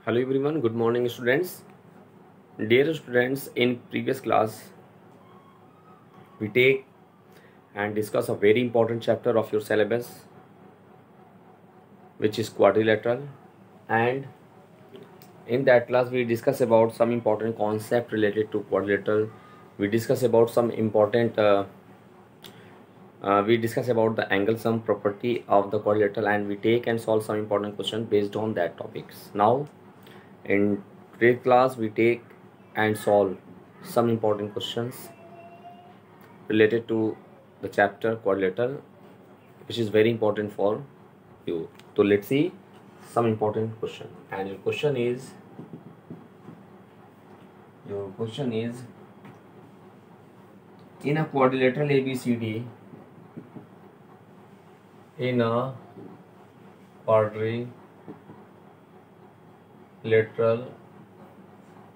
Hello everyone, good morning students. Dear students, in previous class we take and discuss a very important chapter of your syllabus which is quadrilateral, and in that class we discuss about some important concept related to quadrilateral. We discuss about some important we discuss about the angle sum property of the quadrilateral, and we take and solve some important questions based on that topics. Now in today's class we take and solve some important questions related to the chapter quadrilateral, which is very important for you. So let's see some important question. And your question is in a quadrilateral ABCD, in a quadrilateral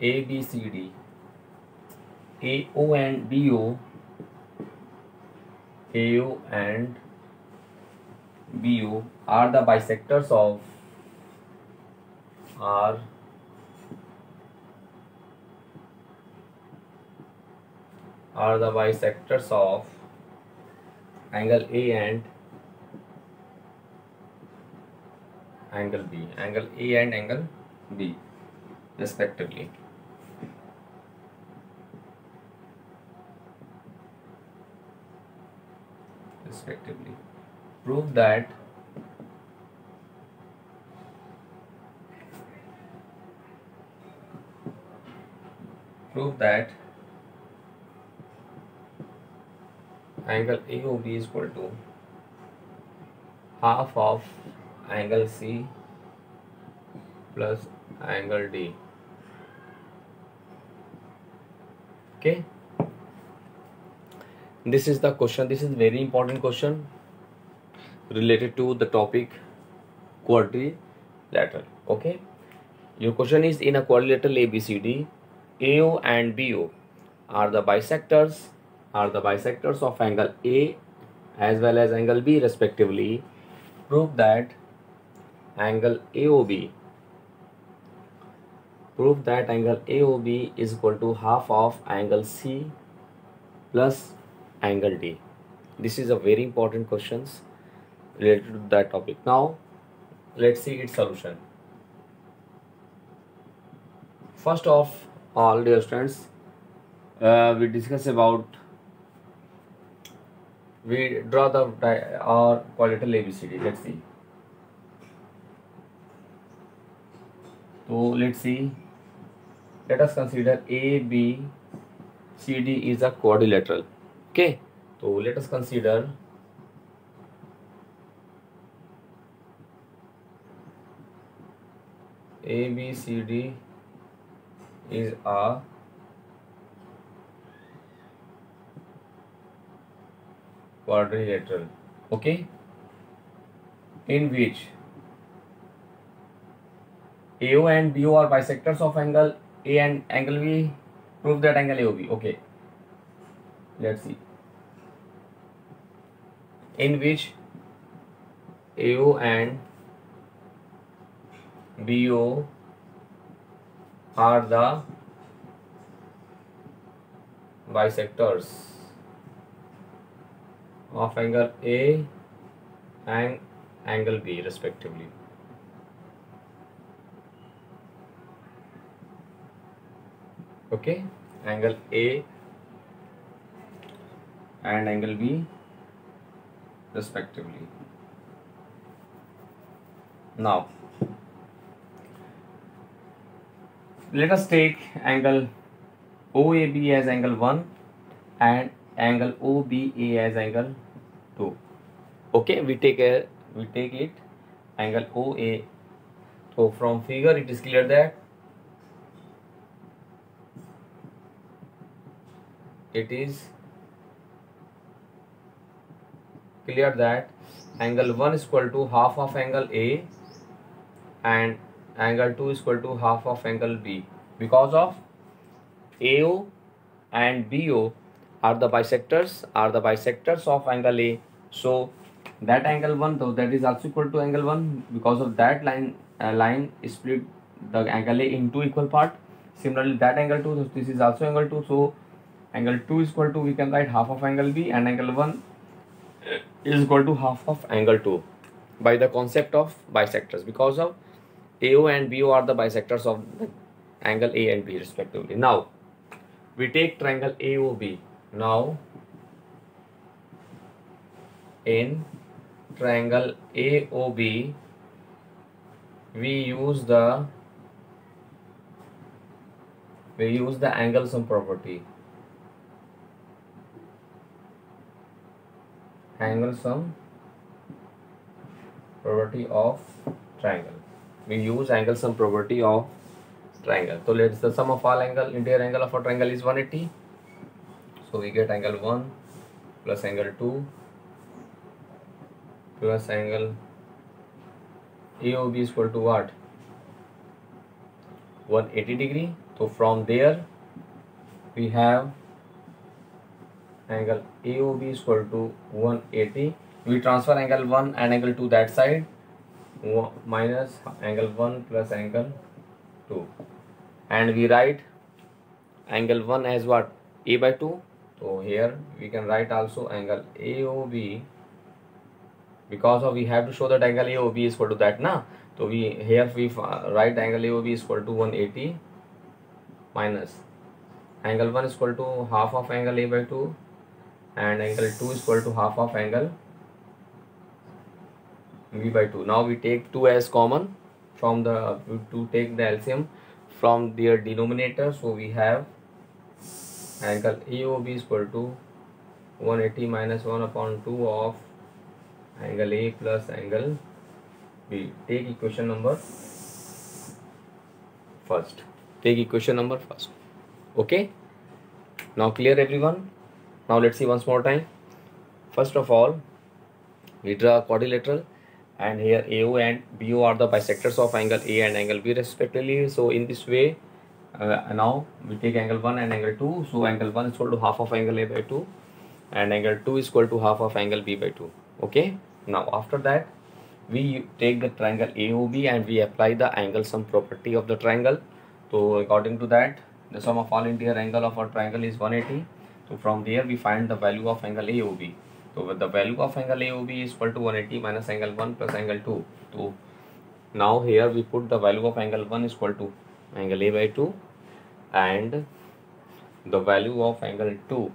ABCD, AO and BO are the bisectors of angle A and angle B, respectively. Prove that angle AOB is equal to half of angle C plus angle D. Okay, this is the question. This is very important question related to the topic quadrilateral. Okay, your question is in a quadrilateral ABCD, AO and BO are the bisectors of angle A as well as angle B respectively. Prove that angle AOB is equal to half of angle C plus angle D. This is a very important questions related to that topic. Now let's see its solution. First of all, dear students, we draw our quadrilateral ABCD. Let's see. So let's see. Let us consider ABCD is a quadrilateral. Okay. So let us consider ABCD is a quadrilateral. Okay, in which AO and BO are bisectors of angle A and angle B. Prove that angle AOB. Okay, let's see. In which AO and BO are the bisectors of angle A and angle B respectively. Okay, angle A and angle B respectively. Now let us take angle OAB as angle 1 and angle OBA as angle 2. Okay, we take it angle OA. So from figure it is clear that angle 1 is equal to half of angle A and angle 2 is equal to half of angle B, because of AO and BO are the bisectors of angle A. So that angle 1 though, that is also equal to angle 1, because of that line split the angle A in two equal part. Similarly, that angle 2, so this is also angle 2. So angle 2 is equal to, we can write half of angle B, and angle 1 is equal to half of angle 2 by the concept of bisectors, because of AO and BO are the bisectors of the angle A and B respectively. Now we take triangle AOB. Now in triangle AOB we use the angle sum property. Angle sum property of triangle. We use angle sum property of triangle. So let's, the sum of all angle, interior angle of a triangle is 180. So we get angle 1 plus angle 2 plus angle AOB is equal to what? 180 degree. So from there we have angle AOB is equal to 180. We transfer angle 1 and angle 2 that side, minus angle 1 plus angle 2, and we write angle 1 as what? A by 2. So here we can write also angle AOB, because of we have to show that angle AOB is equal to that na. So we here we write angle AOB is equal to 180 minus angle 1 is equal to half of angle A by 2, and angle 2 is equal to half of angle B by 2. Now we take 2 as common from the, to take the LCM from their denominator. So we have angle AOB is equal to 180 minus 1 upon 2 of angle A plus angle B. Take equation number first. Take equation number first. Okay. Now clear everyone? Now let's see once more time. First of all, we draw a quadrilateral, and here AO and BO are the bisectors of angle A and angle B respectively. So in this way, now we take angle 1 and angle 2. So angle 1 is equal to half of angle A by 2, and angle 2 is equal to half of angle B by 2. Okay. Now after that, we take the triangle AOB and we apply the angle sum property of the triangle. So according to that, the sum of all interior angle of our triangle is 180. So from there we find the value of angle AOB. So with the value of angle AOB is equal to 180 minus angle 1 plus angle 2. So now here we put the value of angle 1 is equal to angle A by 2, and the value of angle 2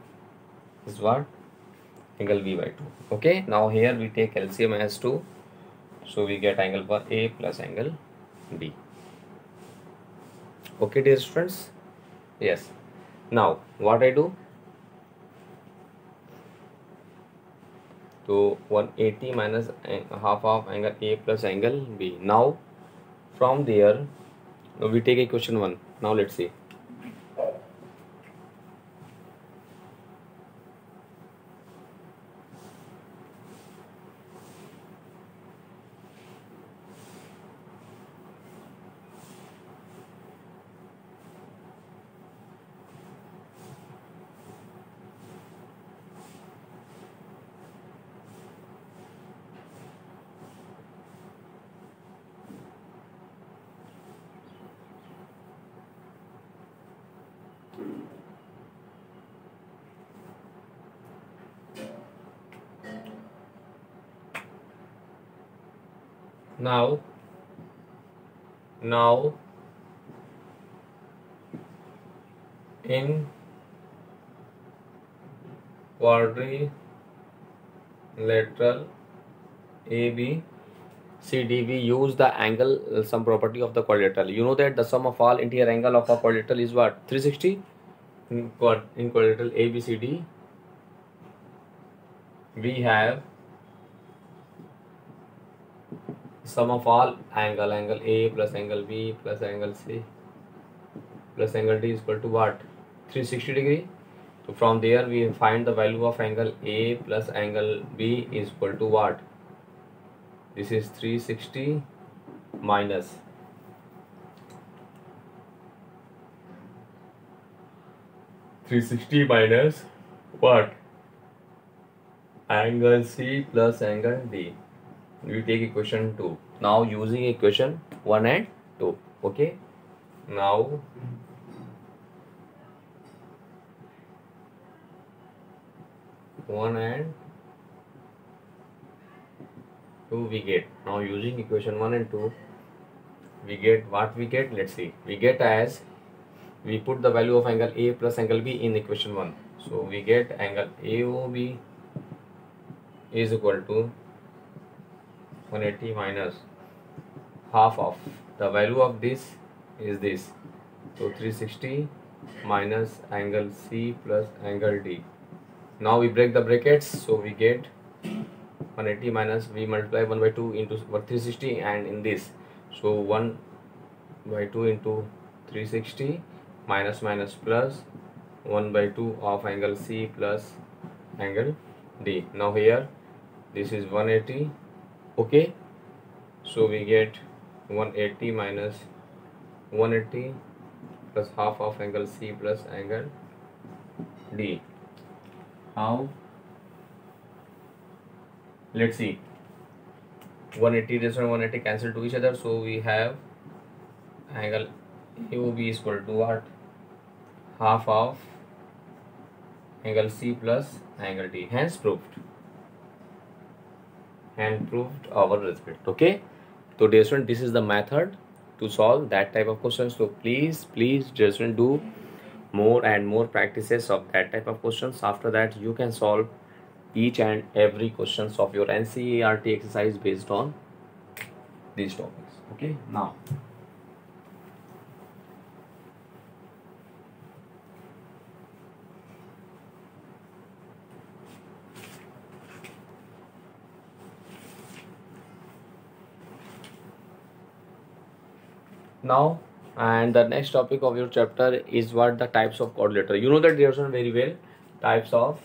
is what? Angle B by 2. Okay. Now here we take LCM as 2. So we get angle A plus angle B. Okay dear students? Yes. Now what I do? So 180 minus half of angle A plus angle B. Now from there we take equation 1. Now let's see. Now in quadrilateral ABCD we use the angle sum property of the quadrilateral. You know that the sum of all interior angle of a quadrilateral is what? 360. In quadrilateral ABCD we have sum of all angle A plus angle B plus angle C plus angle D is equal to what? 360 degree. So from there we find the value of angle A plus angle B is equal to what? This is 360 minus what? Angle C plus angle D. We take equation 2. Now using equation 1 and 2. Okay, now 1 and 2 we get. Now using equation 1 and 2 we get what we get. Let's see, we get as we put the value of angle A plus angle B in equation 1. So we get angle AOB is equal to 180 minus half of the value of this is this. So 360 minus angle C plus angle D. Now we break the brackets, so we get 180 minus, we multiply 1 by 2 into 360 and in this, so 1 by 2 into 360 minus minus plus 1 by 2 of angle C plus angle D. Now here this is 180. Okay, so we get 180 minus 180 plus half of angle C plus angle D. Now let's see, 180 this and 180 cancel to each other, so we have angle AOB is equal to what? Half of angle C plus angle D. Hence proved. And proved our result. Okay, so dear student, this is the method to solve that type of questions. So please dear student, do more and more practices of that type of questions. After that you can solve each and every questions of your NCERT exercise based on these topics. Okay, now and the next topic of your chapter is what the types of quadrilateral. You know that dear student very well, types of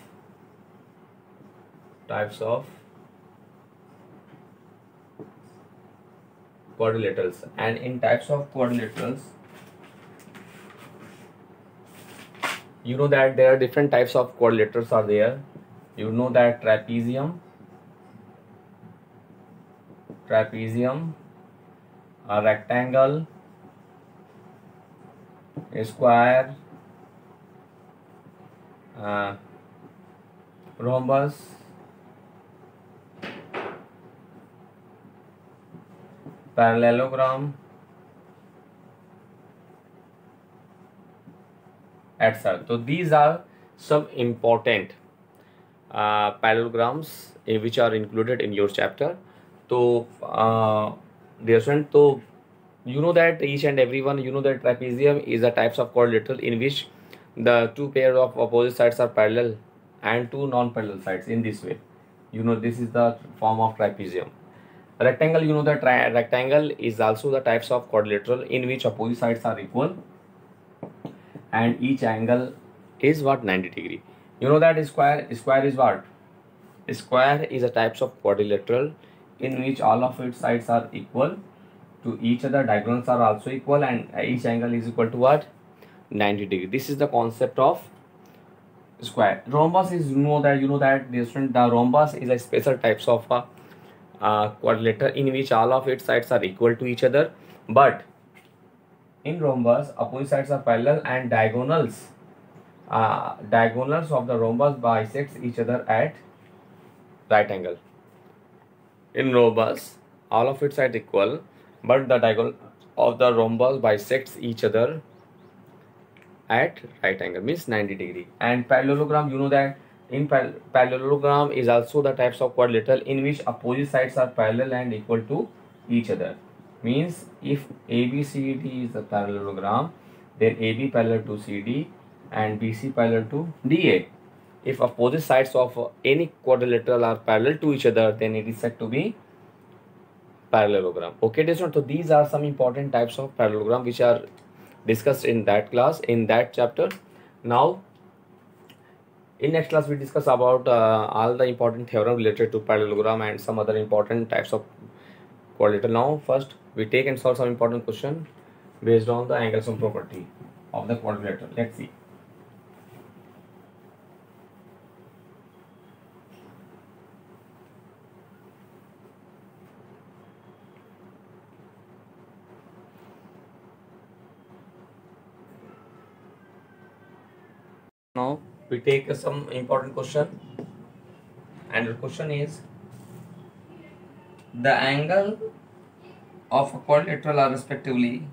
quadrilaterals. And in types of quadrilaterals, you know that there are different types of quadrilaterals are there. You know that trapezium, a rectangle, a square, rhombus, parallelogram, etc. So these are some important parallelograms which are included in your chapter. So dear student, so you know that each and everyone, you know that trapezium is a types of quadrilateral in which the two pairs of opposite sides are parallel and two non-parallel sides in this way. You know, this is the form of trapezium. Rectangle, you know that rectangle is also the types of quadrilateral in which opposite sides are equal and each angle is what? 90 degree. You know that square is what? Square is a types of quadrilateral in which all of its sides are equal to each other, diagonals are also equal and each angle is equal to what? 90 degree. This is the concept of square. Rhombus is, you know that different. The rhombus is a special types of quadrilateral in which all of its sides are equal to each other, but in rhombus opposite sides are parallel and diagonals of the rhombus bisects each other at right angle. In rhombus all of its sides equal, but the diagonal of the rhombus bisects each other at right angle, means 90 degree. And parallelogram, you know that in parallelogram is also the types of quadrilateral in which opposite sides are parallel and equal to each other. Means if ABCD is a parallelogram, then AB parallel to CD and BC parallel to DA. If opposite sides of any quadrilateral are parallel to each other, then it is said to be parallelogram. Okay, so these are some important types of parallelogram which are discussed in that class, in that chapter. Now in next class we discuss about all the important theorem related to parallelogram and some other important types of quadrilateral. Now first we take and solve some important question based on the angle sum property of the quadrilateral. Let's see. Now we take some important question, and the question is the angle of a quadrilateral are respectively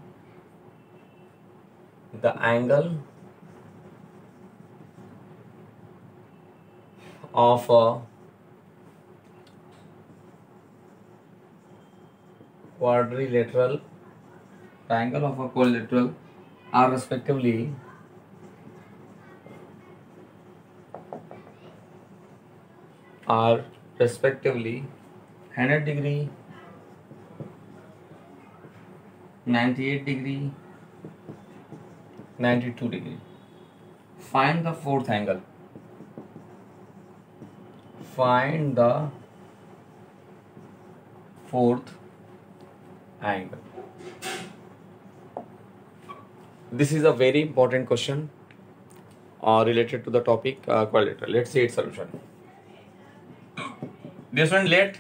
the angle of a quadrilateral are respectively 100 degree, 98 degree, 92 degree. Find the fourth angle. Find the fourth angle. This is a very important question related to the topic quadrilateral. Let's see its solution. This one, let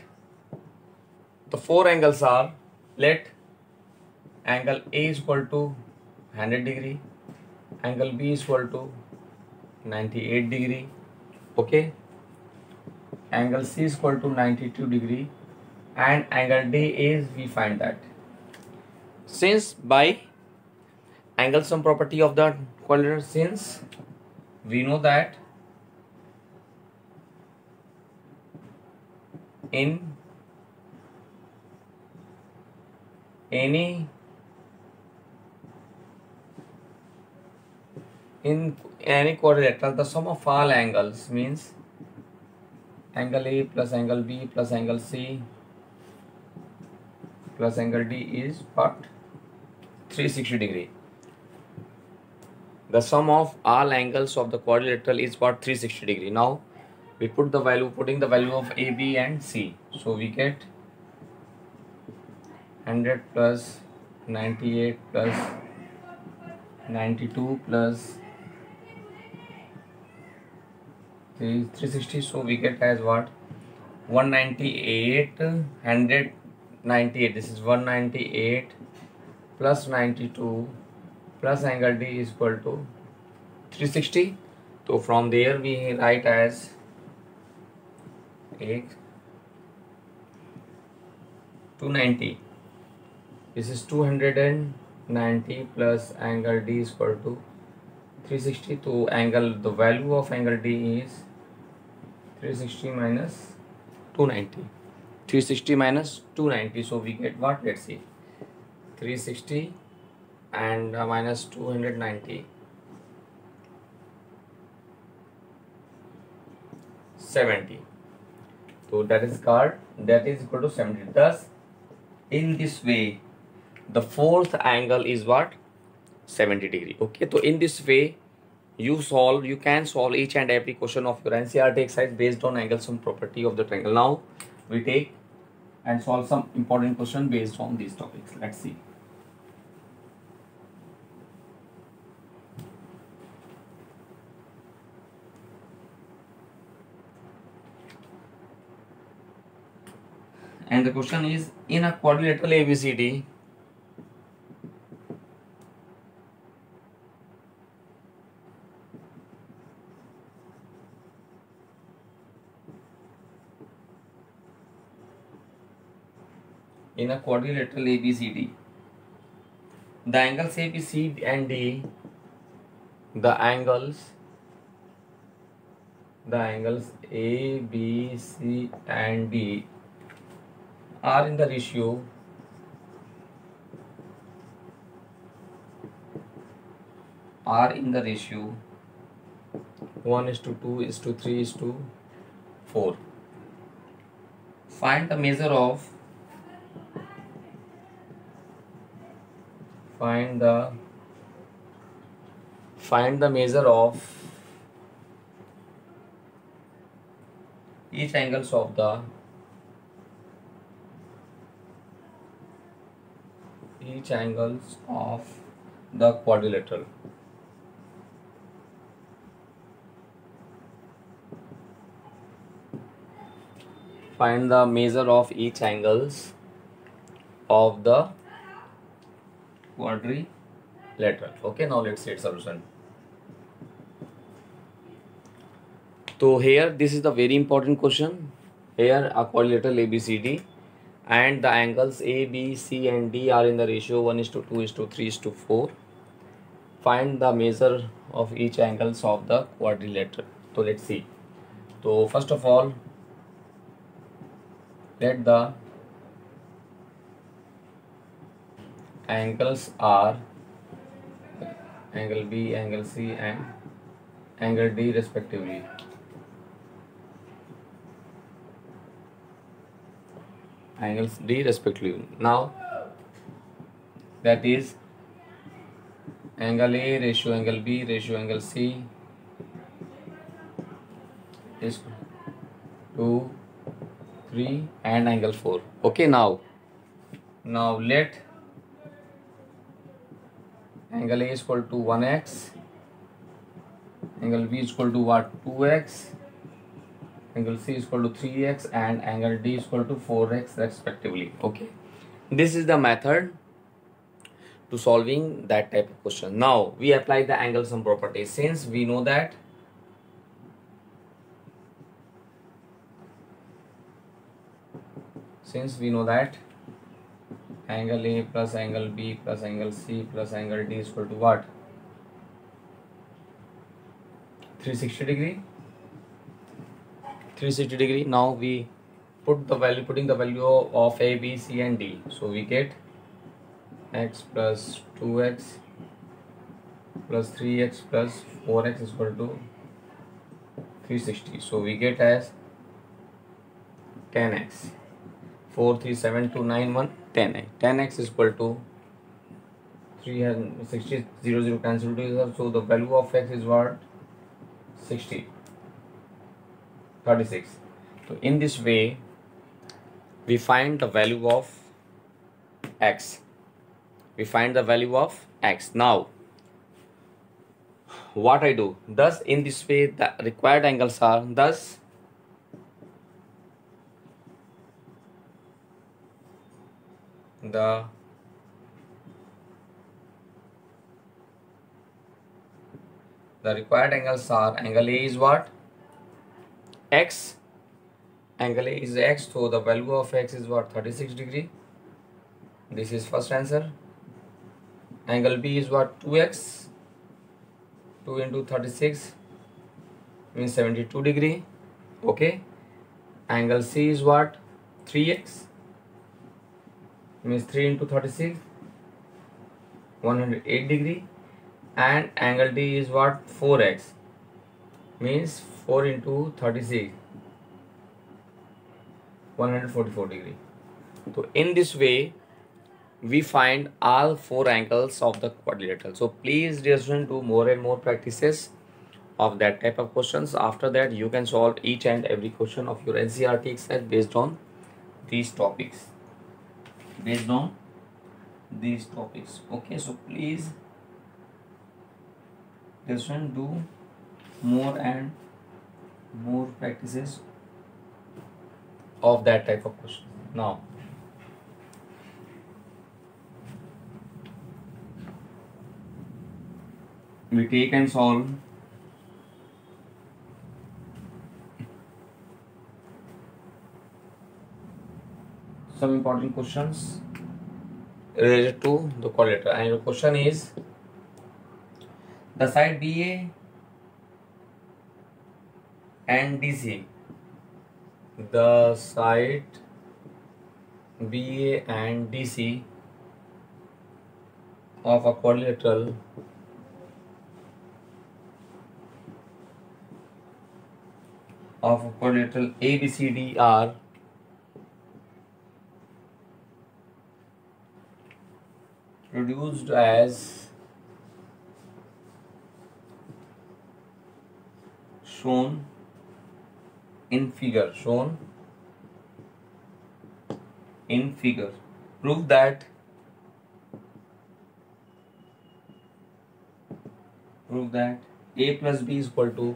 the four angles are, let angle A is equal to 100 degree, angle B is equal to 98 degree, okay, angle C is equal to 92 degree, and angle D is, we find that since by angle sum property of the quadrilateral, since we know that in any quadrilateral, the sum of all angles means angle A plus angle B plus angle C plus angle D is what? 360 degree. The sum of all angles of the quadrilateral is what? 360 degree. Now we put the value, putting the value of A, B and C. So we get 100 plus 98 plus 92 plus 360. So we get as what? 198, 198. This is 198 plus 92 plus angle D is equal to 360. So from there we write as 290. This is 290 plus angle D is equal to 360. To angle, the value of angle D is 360 minus 290. 360 minus 290. So we get what? Let's see. 360 and minus 290. 70. So that is called, that is equal to 70. Thus, in this way, the fourth angle is what? 70 degree. Okay. So in this way, you can solve each and every question of your NCERT exercise based on angle sum property of the triangle. Now we take and solve some important question based on these topics. Let's see. And the question is, in a quadrilateral ABCD, the angles A, B, C and D, the angles A, B, C and D are in the ratio 1:2:3:4. Find the measure of each angles of the quadrilateral. Find the measure of each angles of the quadrilateral. Okay, now let's see its solution. So here this is the very important question. Here a quadrilateral ABCD and the angles A, B, C and D are in the ratio 1:2:3:4. Find the measure of each angles of the quadrilateral. So let's see. So first of all, let the angles are angle B, angle C and angle D respectively. Angles D respectively. Now that is angle A ratio angle B ratio angle C is 2, 3 and angle 4. Okay, now let angle A is equal to 1x, angle B is equal to what, 2x, angle C is equal to 3x and angle D is equal to 4x respectively. Okay, this is the method to solving that type of question. Now we apply the angle sum property. Since we know that angle A plus angle B plus angle C plus angle D is equal to what, 360 degree. Now we putting the value of A, B, C and D. So we get x plus 2x plus 3x plus 4x is equal to 360. So we get as 10x. 4, 3, 7, 2, 9, 1, 10x. 10x is equal to 360, 0, 0 cancel to each other. So the value of x is what, 60, 36. So in this way we find the value of x. Now what I do, thus in this way the required angles are, thus the required angles are, angle A is what, x, angle A is x, so the value of x is what, 36 degree. This is first answer. Angle B is what, 2x, 2 into 36 means 72 degree. Okay, angle C is what, 3x means 3 into 36, 108 degree, and angle D is what, 4x means 4 into 36, 144 degree. So in this way we find all 4 angles of the quadrilateral. So please dear student, do more and more practices of that type of questions. After that you can solve each and every question of your NCERT exercise based on these topics. Okay, so please dear student, do more and more practices of that type of question. Now we take and solve some important questions related to the quadrilateral, and your question is, the side BA and DC, the side BA and DC of a quadrilateral ABCD are produced as shown in figure. Prove that A plus B is equal to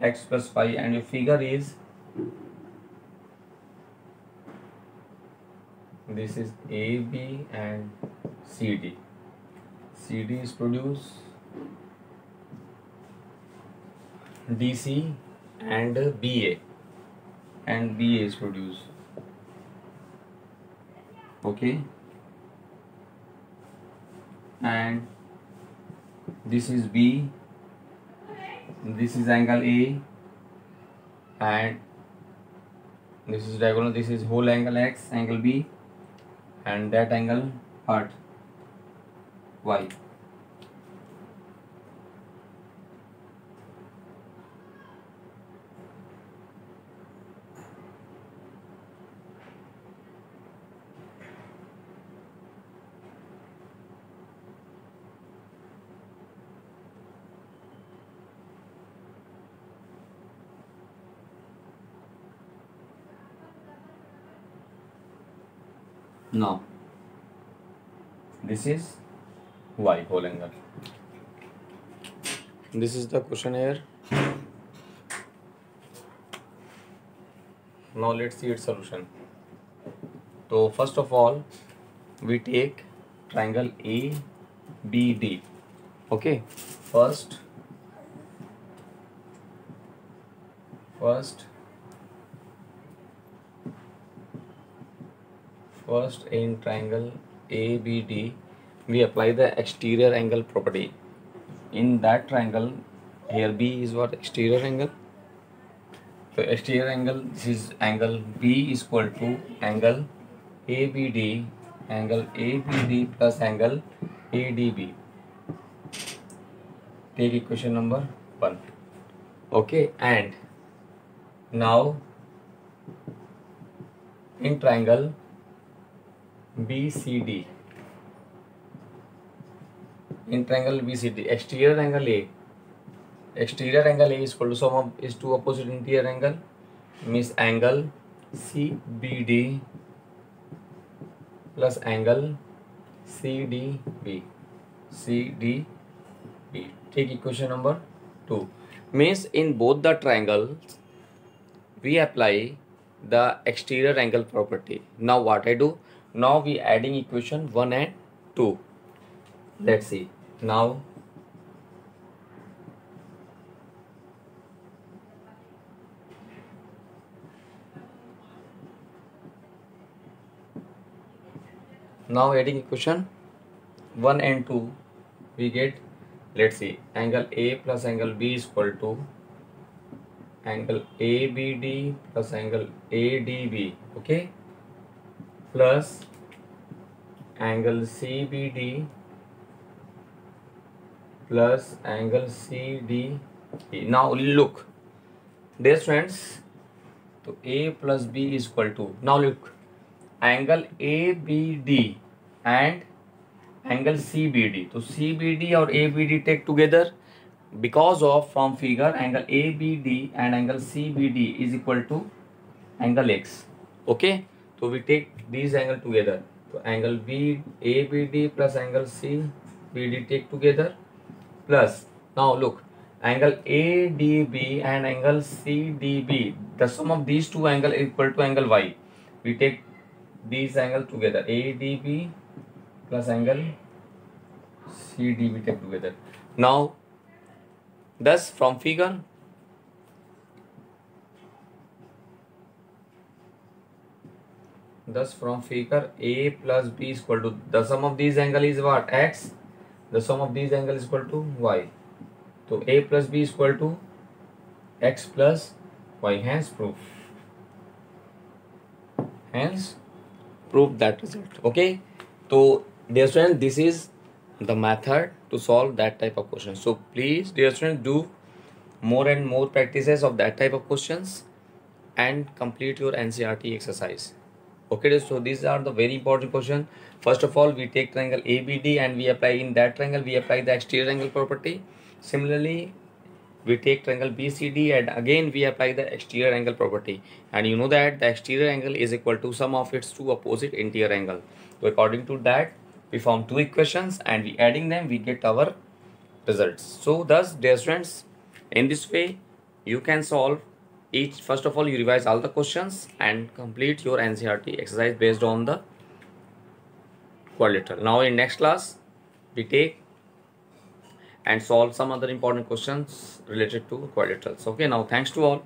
x plus 5, and your figure is, this is AB and CD. CD is produced DC and BA, and BA is produced. Okay, and this is B, this is angle A, and this is diagonal, this is whole angle X, angle B, and that angle part Y. Now this is Y whole angle. This is the question here. Now let's see its solution. So first of all, we take triangle ABD. Okay, first in triangle ABD, we apply the exterior angle property. In that triangle, here B is what? Exterior angle. So exterior angle, this is angle B is equal to angle ABD plus angle ADB. Take equation number 1. Okay, and now in triangle BCD, exterior angle A is equal to sum of is two opposite interior angle, means angle CBD plus angle CDB. Take equation number 2. Means in both the triangles we apply the exterior angle property. Now what I do? Now we adding equation 1 and 2. Let's see. Now adding equation 1 and 2, we get, let's see, angle A plus angle B is equal to angle ABD plus angle ADB, okay, plus angle CBD plus angle CDE. Now look, dear friends, so A plus B is equal to, now look, angle ABD and angle CBD. So CBD or ABD take together, because of from figure angle ABD and angle CBD is equal to angle X. Okay, so we take these angle together. So angle ABD plus angle CBD take together, plus now look, angle ADB and angle CDB, the sum of these two angle is equal to angle Y. We take these angle together, ADB plus angle CDB take together. Now thus from figure, A plus B is equal to, the sum of these angle is what? X. The sum of these angle is equal to Y. So A plus B is equal to X plus Y. Hence prove that result. Okay, so dear students, this is the method to solve that type of question. So please, dear students, do more and more practices of that type of questions and complete your NCERT exercise. Okay, so these are the very important question. First of all, we take triangle ABD and we apply, in that triangle we apply the exterior angle property. Similarly, we take triangle BCD and again we apply the exterior angle property, and you know that the exterior angle is equal to sum of its two opposite interior angle. So according to that, we form two equations and we adding them, we get our results. So thus, dear students, in this way you can solve each. First of all, you revise all the questions and complete your NCERT exercise based on the quadrilateral. Now in next class we take and solve some other important questions related to quadrilaterals. Okay, now thanks to all.